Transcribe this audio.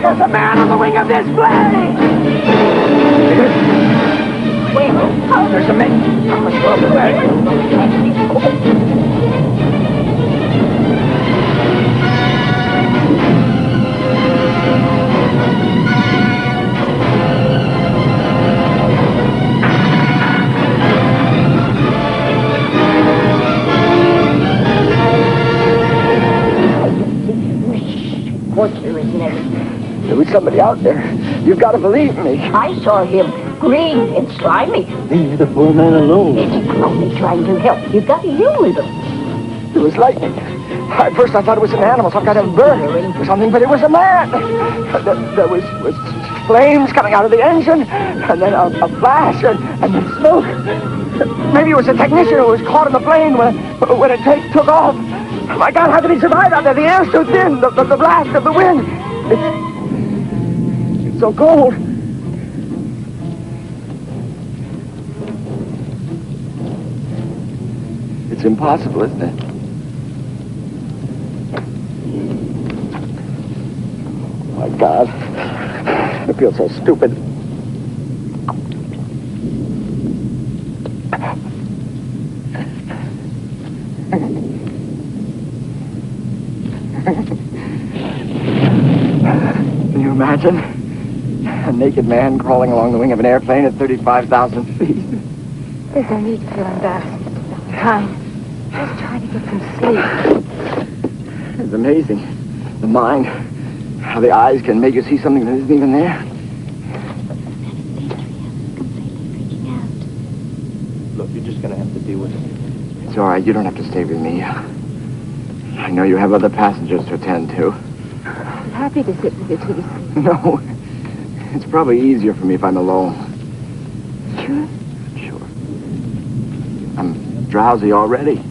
There's a man on the wing of this plane! Well, there's a man. There was somebody out there. You've got to believe me. I saw him, green and slimy. Leave the poor man alone. He's only trying to help. You've got to deal with him. It was lightning. At first I thought it was an animal, some kind of bird or something, but it was a man. There was flames coming out of the engine, and then a flash, and then smoke. Maybe it was a technician who was caught in the plane when it took off. My God, how did he survive out there? The air's so thin, the blast of the wind. It's so cold. It's impossible, isn't it? Oh, my God. I feel so stupid. Can you imagine? A naked man crawling along the wing of an airplane at 35,000 feet. There's no need to feel embarrassed. Time. Just try to get some sleep. It's amazing. The mind. How the eyes can make you see something that isn't even there. Look, you're just going to have to deal with it. It's all right. You don't have to stay with me. I know you have other passengers to attend to. I'm happy to sit with you till you sleep. No. It's probably easier for me if I'm alone. Sure? Sure. I'm drowsy already.